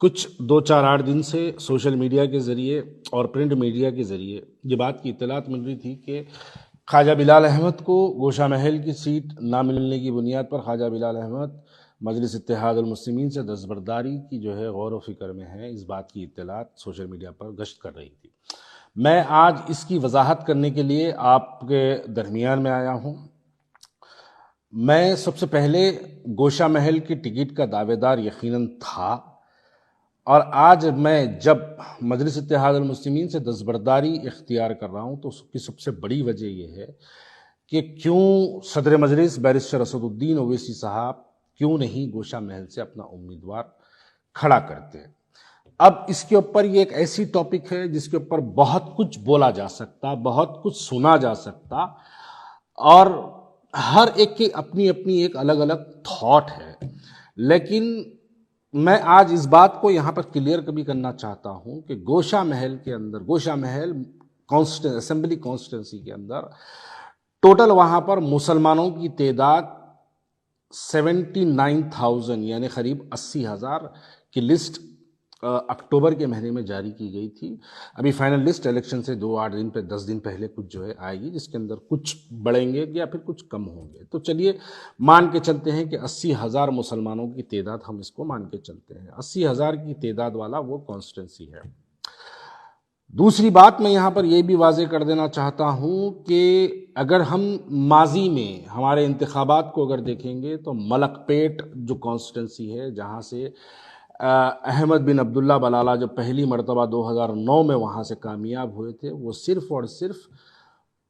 कुछ 2-4-8 दिन से सोशल मीडिया के ज़रिए और प्रिंट मीडिया के ज़रिए ये बात की इत्तलात मिल रही थी कि ख्वाजा बिलाल अहमद को गोशा महल की सीट ना मिलने की बुनियाद पर ख्वाजा बिलाल अहमद मजलिस इत्तेहादुल मुस्लिमीन से दस्तबरदारी की जो है गौर व फिक्र में है। इस बात की इत्तलात सोशल मीडिया पर गश्त कर रही थी। मैं आज इसकी वजाहत करने के लिए आपके दरमियान में आया हूँ। मैं सबसे पहले गोशा महल की टिकट का दावेदार यकीनन था, और आज मैं जब मजलिस इत्तेहादुल मुस्लिमीन से दस्तबरदारी इख्तियार कर रहा हूँ तो उसकी सबसे बड़ी वजह यह है कि क्यों सदर मजलिस बैरिस्टर असदुद्दीन ओवैसी साहब क्यों नहीं गोशा महल से अपना उम्मीदवार खड़ा करते। अब इसके ऊपर ये एक ऐसी टॉपिक है जिसके ऊपर बहुत कुछ बोला जा सकता, बहुत कुछ सुना जा सकता, और हर एक की अपनी अपनी एक अलग अलग थॉट है। लेकिन मैं आज इस बात को यहाँ पर क्लियर कभी करना चाहता हूँ कि गोशा महल के अंदर, गोशा महल असेंबली कॉन्स्टिट्यूंसी के अंदर टोटल वहाँ पर मुसलमानों की तादाद 79,000 यानी करीब 80,000 की लिस्ट अक्टूबर के महीने में जारी की गई थी। अभी फाइनल लिस्ट इलेक्शन से 10 दिन पहले कुछ जो है आएगी, जिसके अंदर कुछ बढ़ेंगे या फिर कुछ कम होंगे। तो चलिए मान के चलते हैं कि 80,000 मुसलमानों की तादाद, हम इसको मान के चलते हैं 80,000 की तादाद वाला वो कॉन्स्टिट्यूंसी है। दूसरी बात मैं यहाँ पर यह भी वाजे कर देना चाहता हूँ कि अगर हम माजी में हमारे इंतखाबात को अगर देखेंगे तो मलकपेट जो कॉन्स्टिट्यूंसी है, जहाँ से अहमद बिन अब्दुल्ला बलाला जो पहली मरतबा 2009 में वहाँ से कामयाब हुए थे, वो सिर्फ़ और सिर्फ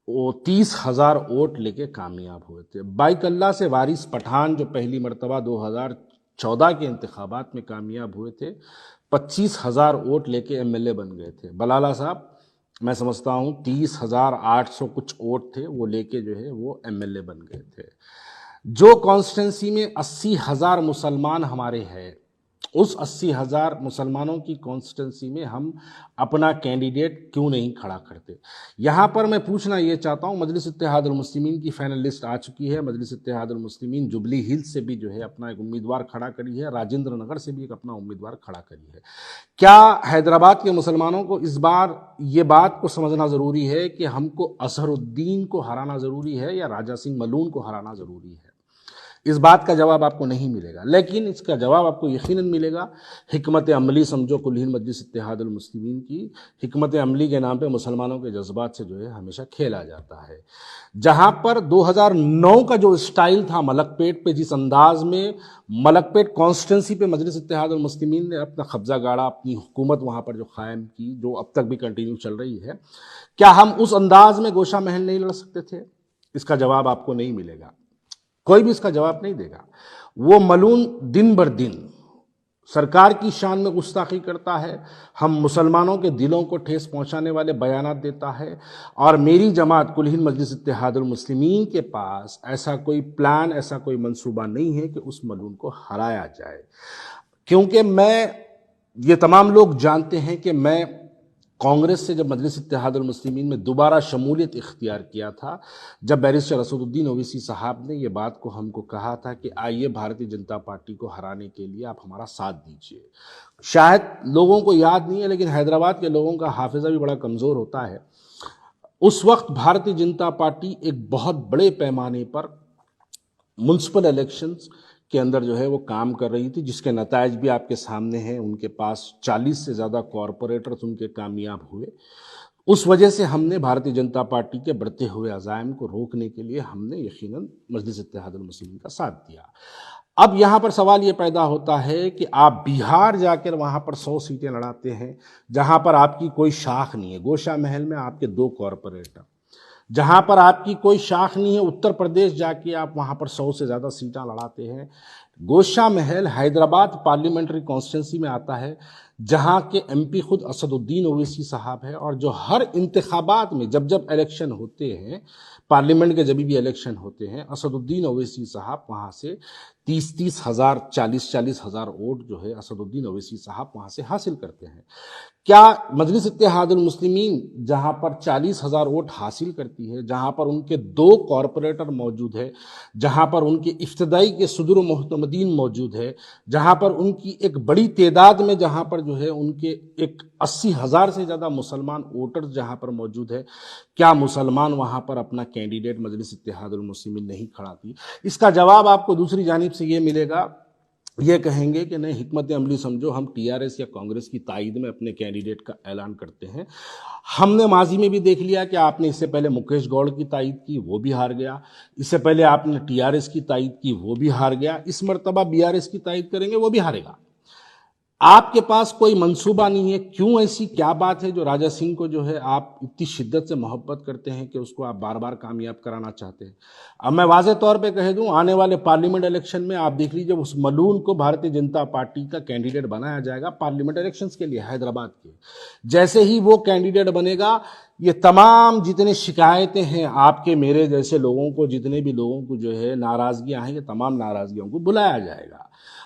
वो 30,000 वोट लेके कामयाब हुए थे। बाइकल्ला से वारिस पठान जो पहली मरतबा 2014 के इंतखाबात में कामयाब हुए थे, 25,000 वोट लेके एमएलए बन गए थे। बलाला साहब मैं समझता हूँ 30,800 कुछ वोट थे, वो लेके जो है वो एमएलए बन गए थे। जो कॉन्स्टिट्यूंसी में 80,000 मुसलमान हमारे हैं, उस 80,000 मुसलमानों की कॉन्स्टिट्यूंसी में हम अपना कैंडिडेट क्यों नहीं खड़ा करते। यहाँ पर मैं पूछना ये चाहता हूँ, मजलिस इत्तेहादुल मुस्लिमीन की फाइनल लिस्ट आ चुकी है। मजलिस इत्तेहादुल मुस्लिमीन जुबली हिल्स से भी जो है अपना एक उम्मीदवार खड़ा करी है, राजेंद्र नगर से भी एक अपना उम्मीदवार खड़ा करी है। क्या हैदराबाद के मुसलमानों को इस बार ये बात को समझना ज़रूरी है कि हमको अजहरुद्दीन को हराना ज़रूरी है या राजा सिंह मलून को हराना ज़रूरी है? इस बात का जवाब आपको नहीं मिलेगा, लेकिन इसका जवाब आपको यकीनन मिलेगा हिकमत अमली। समझो कुल मजलिस इत्तेहादुल मुस्लिमीन की हिकमत अमली के नाम पे मुसलमानों के जज्बात से जो है हमेशा खेला जाता है। जहां पर 2009 का जो स्टाइल था मलकपेट पे, जिस अंदाज में मलकपेट कॉन्स्टिट्यूंसी पे मजलिस इत्तेहादुल मुस्लिमीन ने अपना कब्जा गाड़ा, अपनी हुकूमत वहां पर जो कायम की, जो अब तक भी कंटिन्यू चल रही है, क्या हम उस अंदाज में गोशा महल नहीं लड़ सकते थे? इसका जवाब आपको नहीं मिलेगा, कोई भी इसका जवाब नहीं देगा। वो मलून दिन बर दिन सरकार की शान में गुस्ताखी करता है, हम मुसलमानों के दिलों को ठेस पहुंचाने वाले बयानात देता है, और मेरी जमात कुल हिंद मजलिस इत्तेहादुल मुस्लिमीन के पास ऐसा कोई प्लान, ऐसा कोई मंसूबा नहीं है कि उस मलून को हराया जाए। क्योंकि ये तमाम लोग जानते हैं कि मैं कांग्रेस से जब मजलिस इत्तेहादुल मुस्लिमीन में दोबारा शमूलियत इख्तियार किया था, जब बैरिस्टर असदुद्दीन ओवैसी साहब ने ये बात को हमको कहा था कि आइए भारतीय जनता पार्टी को हराने के लिए आप हमारा साथ दीजिए। शायद लोगों को याद नहीं है, लेकिन हैदराबाद के लोगों का हाफिज़ा भी बड़ा कमज़ोर होता है। उस वक्त भारतीय जनता पार्टी एक बहुत बड़े पैमाने पर म्युनिसिपल इलेक्शंस के अंदर जो है वो काम कर रही थी, जिसके नतायज भी आपके सामने हैं। उनके पास 40 से ज़्यादा कॉरपोरेटर्स उनके कामयाब हुए। उस वजह से हमने भारतीय जनता पार्टी के बढ़ते हुए अज़ाइम को रोकने के लिए हमने यकीनन मजलिस इत्तेहादुल मुस्लिमीन का साथ दिया। अब यहाँ पर सवाल ये पैदा होता है कि आप बिहार जाकर वहाँ पर 100 सीटें लड़ाते हैं, जहाँ पर आपकी कोई शाख नहीं है। गोशा महल में आपके 2 कॉरपोरेटर, जहां पर आपकी कोई शाख नहीं है। उत्तर प्रदेश जाके आप वहां पर 100 से ज़्यादा सीटें लड़ाते हैं। गोशा महल हैदराबाद पार्लियामेंट्री कॉन्स्टिट्यूंसी में आता है, जहां के एमपी खुद असदुद्दीन ओवैसी साहब है, और जो हर इंतखाबात में जब जब इलेक्शन होते हैं, पार्लियामेंट के जब भी इलेक्शन होते हैं, असदुद्दीन ओवैसी साहब वहां से 30-30 हजार, 40-40 हजार वोट जो है असदुद्दीन ओवैसी साहब वहां से हासिल करते हैं। क्या मजलिस इत्तेहादुल मुस्लिमीन जहां पर 40,000 वोट हासिल करती है, जहां पर उनके 2 कॉरपोरेटर मौजूद है, जहां पर उनके इफ्तदाई के सदर मोहतमदीन मौजूद है, जहां पर उनकी एक बड़ी तादाद में जहां पर जो है उनके एक 80,000 से ज़्यादा मुसलमान वोटर्स जहां पर मौजूद है, क्या मुसलमान वहां पर अपना कैंडिडेट मजलिस इत्तेहादुल मुस्लिमीन नहीं खड़ा की? इसका जवाब आपको दूसरी जानिब से ये मिलेगा, ये कहेंगे कि नहीं, हिकमत अमली समझो, हम टीआरएस या कांग्रेस की तायद में अपने कैंडिडेट का ऐलान करते हैं। हमने माजी में भी देख लिया कि आपने इससे पहले मुकेश गौड़ की तायद की, वो भी हार गया। इससे पहले आपने टीआरएस की तायद की, वो भी हार गया। इस मरतबा बीआरएस की तायद करेंगे, वो भी हारेगा। आपके पास कोई मंसूबा नहीं है। क्यों? ऐसी क्या बात है जो राजा सिंह को जो है आप इतनी शिद्दत से मोहब्बत करते हैं कि उसको आप बार बार कामयाब कराना चाहते हैं? अब मैं वाज़े तौर पे कह दूं, आने वाले पार्लियामेंट इलेक्शन में आप देख लीजिए, उस मलून को भारतीय जनता पार्टी का कैंडिडेट बनाया जाएगा पार्लियामेंट इलेक्शंस के लिए हैदराबाद के। जैसे ही वो कैंडिडेट बनेगा, ये तमाम जितने शिकायतें हैं आपके मेरे जैसे लोगों को, जितने भी लोगों को जो है नाराज़गियाँ हैं, ये तमाम नाराज़गियों को बुलाया जाएगा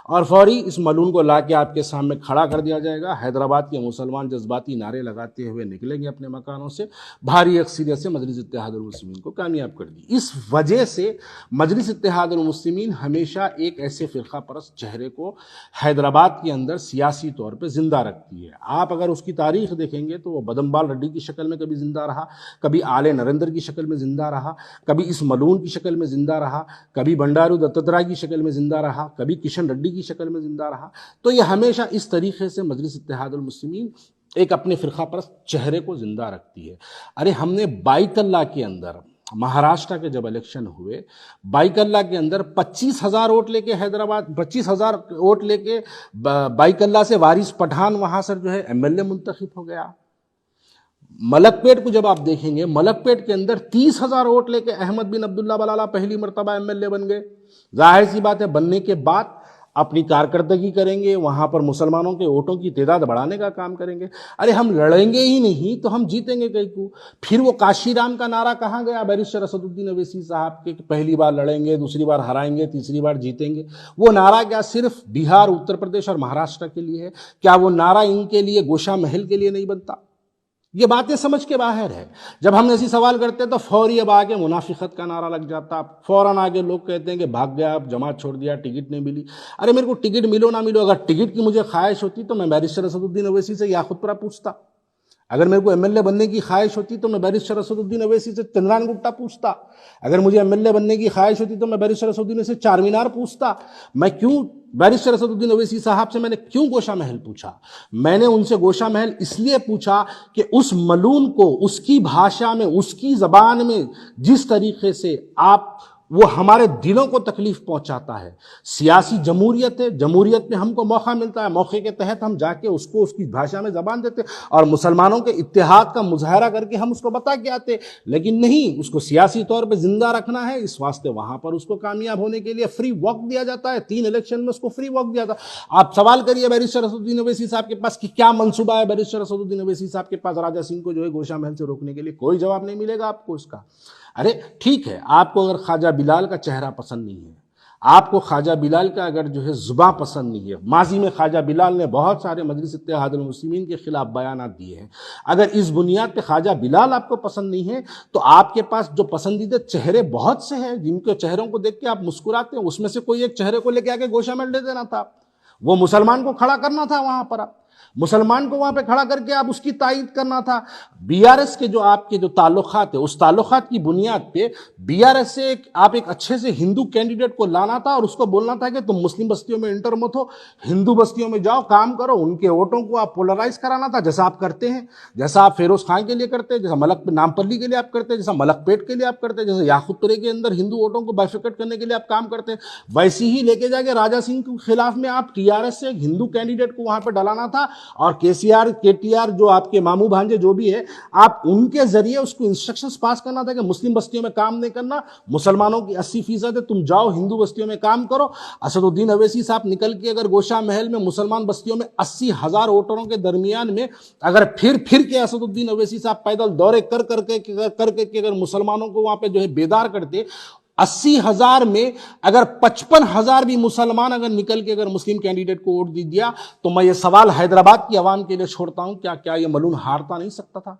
और फौरी इस मलून को लाके आपके सामने खड़ा कर दिया जाएगा। हैदराबाद के मुसलमान जज्बाती नारे लगाते हुए निकलेंगे अपने मकानों से, भारी अक्सरियत से मजलिस इत्तेहादुल मुस्लिमीन को कामयाब कर दी। इस वजह से मजलिस इत्तेहादुल मुस्लिमीन हमेशा एक ऐसे फ़िरका परस्त चेहरे को हैदराबाद के अंदर सियासी तौर पर जिंदा रखती है। आप अगर उसकी तारीख देखेंगे तो वो बदमबाल रेड्डी की शक्ल में कभी जिंदा रहा, कभी आले नरेंद्र की शक्ल में जिंदा रहा, कभी इस मलून की शक्ल में जिंदा रहा, कभी बंडारू दत्तात्रेय की शक्ल में जिंदा रहा, कभी किशन रेड्डी की शक्ल में जिंदा रहा। तो ये हमेशा इस तरीके से मजलिस इत्तेहादुल मुस्लिमीन एक अपने फिरका परस्त चेहरे को जिंदा रखती है। अरे हमने बाईकल्ला के अंदर, महाराष्ट्र के जब इलेक्शन हुए, बाईकल्ला के अंदर 25,000 वोट लेके हैदराबाद, 25,000 वोट लेके बाईकल्ला से वारिस पठान वहां से जो है एमएलए मुंतखब हो गया। मलकपेट को जब आप देखेंगे, मलकपेट के अंदर 30,000 वोट लेके अहमद बिन अब्दुल्ला बलाला पहली मरतबा एमएलए बन गए। जाहिर सी बात है, बनने के बाद अपनी कारकर्दगी करेंगे, वहां पर मुसलमानों के वोटों की तादाद बढ़ाने का काम करेंगे। अरे हम लड़ेंगे ही नहीं तो हम जीतेंगे कहीं को? फिर वो काशीराम का नारा कहाँ गया बैरिस्टर असदुद्दीन ओवैसी साहब के, पहली बार लड़ेंगे, दूसरी बार हराएंगे, तीसरी बार जीतेंगे? वो नारा क्या सिर्फ बिहार, उत्तर प्रदेश और महाराष्ट्र के लिए है? क्या वो नारा इनके लिए, गोशा महल के लिए नहीं बनता? ये बातें समझ के बाहर है। जब हम ऐसी सवाल करते हैं तो फौरी अब आगे मुनाफिकत का नारा लग जाता, फौरन आगे लोग कहते हैं कि भाग गया, अब जमात छोड़ दिया, टिकट नहीं मिली। अरे मेरे को टिकट मिलो ना मिलो, अगर टिकट की मुझे ख्वाहिश होती तो मैं बैरिस्टर असदुद्दीन ओवैसी से याखुतपुरा पूछता। अगर मेरे को एमएलए बनने की ख्वाहिश होती तो मैं बैरिस्टर असदुद्दीन ओवैसी से चंद्रान गुट्टा पूछता। अगर मुझे एमएलए बनने की ख्वाहिश होती तो मैं बैरिस्टर असदुद्दीन से चार मीनार पूछता। मैं क्यों बैरिस्टर असदुद्दीन ओवैसी साहब से मैंने क्यों गोशा महल पूछा? मैंने उनसे गोशा महल इसलिए पूछा कि उस मलून को उसकी भाषा में, उसकी जबान में जिस तरीके से आप, वो हमारे दिलों को तकलीफ पहुंचाता है। सियासी जमहूरियत है, जमहूरियत में हमको मौका मिलता है, मौके के तहत हम जाके उसको उसकी भाषा में जबान देते और मुसलमानों के इत्तेहाद का मुजाहरा करके हम उसको बता के आते। लेकिन नहीं, उसको सियासी तौर पे जिंदा रखना है, इस वास्ते वहां पर उसको कामयाब होने के लिए फ्री वॉक दिया जाता है। 3 इलेक्शन में उसको फ्री वॉक दिया था। आप सवाल करिए बैरिस्टर असदुद्दीन ओवैसी साहब के पास कि क्या मंसूबा है बैरिस्टर असदुद्दीन ओवैसी साहब के पास राजा सिंह को जो है गोशा महल से रोकने के लिए? कोई जवाब नहीं मिलेगा आपको उसका। अरे ठीक है, आपको अगर ख्वाजा बिलाल का चेहरा पसंद नहीं है, आपको ख्वाजा बिलाल का अगर जो है जुबान पसंद नहीं है, माजी में ख्वाजा बिलाल ने बहुत सारे मजलिस इत्तेहादुल मुस्लिमीन के खिलाफ बयानात दिए हैं, अगर इस बुनियाद पे ख्वाजा बिलाल आपको पसंद नहीं है तो आपके पास जो पसंदीदा चेहरे बहुत से हैं जिनके चेहरों को देख के आप मुस्कुराते हैं, उसमें से कोई एक चेहरे को लेके आके गोशा महल दे देना था। वो मुसलमान को खड़ा करना था वहां पर, आप मुसलमान को वहां पे खड़ा करके आप उसकी तायद करना था। बीआरएस के जो आपके जो ताल्लुकात है, उस ताल्लुकात की बुनियाद पे बीआरएस से आप एक अच्छे से हिंदू कैंडिडेट को लाना था और उसको बोलना था कि तुम मुस्लिम बस्तियों में इंटर मत हो, हिंदू बस्तियों में जाओ, काम करो, उनके वोटों को आप पोलराइज कराना था, जैसा आप करते हैं, जैसा आप फेरोज खान के लिए करते हैं, जैसा नामपल्ली के लिए आप करते हैं, जैसा मलकपेट के लिए आप करते हैं, जैसे याकुतपुरे के अंदर हिंदू वोटों को बाइफिकेट करने के लिए आप काम करते हैं, वैसे ही लेके जाके राजा सिंह के खिलाफ में आप टीआरएस से एक हिंदू कैंडिडेट को वहां पर डलाना था था, और केसीआर केटीआर जो आपके मामू भांजे जो भी है, आप उनके जरिए उसको इंस्ट्रक्शंस पास करना था कि मुस्लिम बस्तियों में काम नहीं करना, मुसलमानों की 80% है, तुम जाओ हिंदू बस्तियों में काम करो। असदुद्दीन अवैसी साहब निकल के अगर गोशा महल में मुसलमान बस्तियों में 80,000 वोटरों के दरमियान में अगर फिर के असदुद्दीन अवैसी साहब पैदल दौरे कर करके अगर मुसलमानों को वहां पे जो है बेदार करते, 80,000 में अगर 55,000 भी मुसलमान अगर निकल के अगर मुस्लिम कैंडिडेट को वोट दे दिया, तो मैं ये सवाल हैदराबाद की आवाम के लिए छोड़ता हूं, क्या ये मलून हारता नहीं सकता था?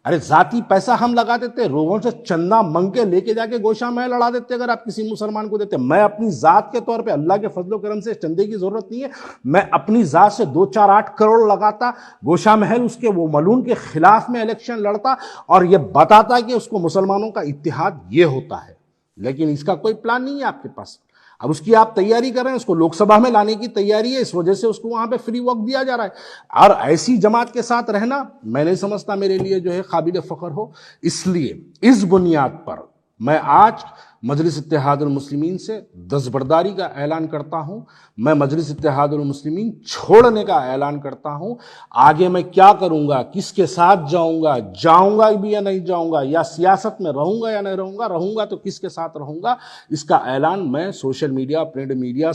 अरे जाति पैसा हम लगा देते, लोगों से चंदा मंग के लेके जाके गोशा महल लड़ा देते अगर आप किसी मुसलमान को देते। मैं अपनी जात के तौर पे, अल्लाह के फजलो करम से चंदे की जरूरत नहीं है, मैं अपनी जात से 2-4-8 करोड़ लगाता, गोशा महल उसके वो मलून के खिलाफ में इलेक्शन लड़ता और ये बताता कि उसको मुसलमानों का इत्तेहाद ये होता है। लेकिन इसका कोई प्लान नहीं है आपके पास। अब उसकी आप तैयारी कर रहे हैं, उसको लोकसभा में लाने की तैयारी है, इस वजह से उसको वहां पे फ्री वॉक दिया जा रहा है। और ऐसी जमात के साथ रहना मैं नहीं समझता मेरे लिए जो है काबिल फख्र हो। इसलिए इस बुनियाद पर मैं आज मजलिस इत्तेहादुल मुस्लिमीन से दस्तबरदारी का ऐलान करता हूं, मैं मजलिस इत्तेहादुल मुस्लिमीन छोड़ने का ऐलान करता हूं। आगे मैं क्या करूंगा, किसके साथ जाऊंगा भी या नहीं जाऊंगा, या सियासत में रहूंगा या नहीं रहूंगा तो किसके साथ रहूंगा, इसका ऐलान मैं सोशल मीडिया, प्रिंट मीडिया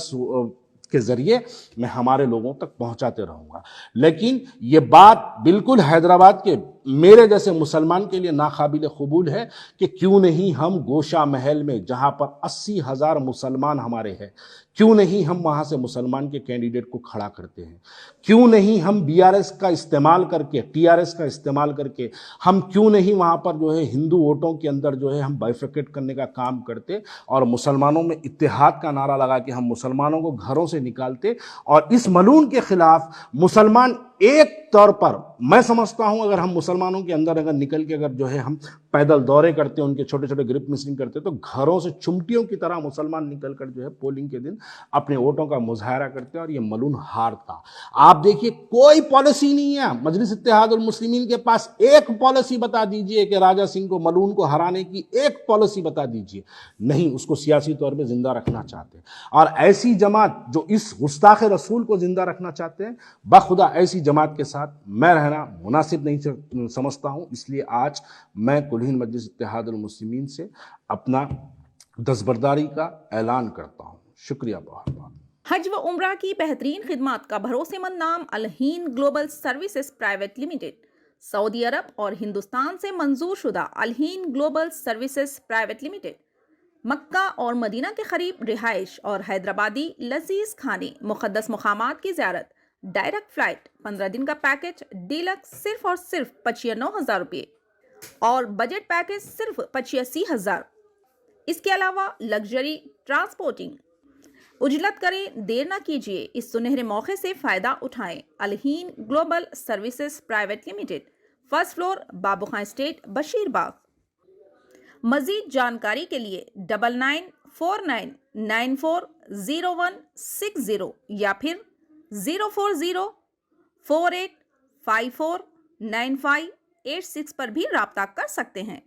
के जरिए मैं हमारे लोगों तक पहुंचाते रहूंगा। लेकिन ये बात बिल्कुल हैदराबाद के मेरे जैसे मुसलमान के लिए नाकाबिल कबूल है कि क्यों नहीं हम गोशा महल में, जहां पर 80,000 मुसलमान हमारे हैं, क्यों नहीं हम वहां से मुसलमान के कैंडिडेट को खड़ा करते हैं? क्यों नहीं हम बीआरएस का इस्तेमाल करके, टीआरएस का इस्तेमाल करके, हम क्यों नहीं वहां पर जो है हिंदू वोटों के अंदर जो है हम बाइफिकेट करने का काम करते और मुसलमानों में इत्तेहाद का नारा लगा के हम मुसलमानों को घरों से निकालते, और इस मलून के खिलाफ मुसलमान एक तौर पर, मैं समझता हूं अगर हम मुसलमानों के अंदर अगर निकल के अगर जो है हम पैदल दौरे करते, उनके छोटे छोटे ग्रुप मीटिंग करते, तो घरों से चुमटियों की तरह मुसलमान निकल कर जो है पोलिंग के दिन अपने वोटों का मुजाहरा करते और ये मलून हारता। आप देखिए कोई पॉलिसी नहीं है मजलिस इत्तेहादुल मुस्लिमीन के पास। एक पॉलिसी बता दीजिए कि राजा सिंह को, मलून को हराने की एक पॉलिसी बता दीजिए। नहीं, उसको सियासी तौर पर जिंदा रखना चाहते हैं। और ऐसी जमात जो इस गुस्ताख रसूल को जिंदा रखना चाहते हैं, बखुदा ऐसी जमात के साथ मैं रहना मुनासिब नहीं समझता हूं। इसलिए आज मैं कुल-हिंद मजलिस इत्तेहादुल मुस्लिमीन से अपना दस्तबरदारी का ऐलान करता हूं। शुक्रिया बहुत बहुत। हज व उम्रा की बेहतरीन खिदमत का भरोसेमंद नाम Al Hind global services private limited, सऊदी अरब और हिंदुस्तान से मंजूर शुदा Al Hind global services private limited, मक्का और मदीना के करीब रिहाइश और हैदराबादी लजीज खाने, मुक़द्दस मुकामात की ज़ियारत, डायरेक्ट फ्लाइट, 15 दिन का पैकेज डीलक्स सिर्फ और सिर्फ 95,000 रुपये और बजट पैकेज सिर्फ 85,000। इसके अलावा लग्जरी ट्रांसपोर्टिंग। उजलत करें, देर ना कीजिए, इस सुनहरे मौके से फ़ायदा उठाएं। Al Hind global services private limited, first floor, Babu Khan estate, Basheerbagh. मज़ीद जानकारी के लिए 9949940160 या फिर 04048549586 पर भी राब्ता कर सकते हैं।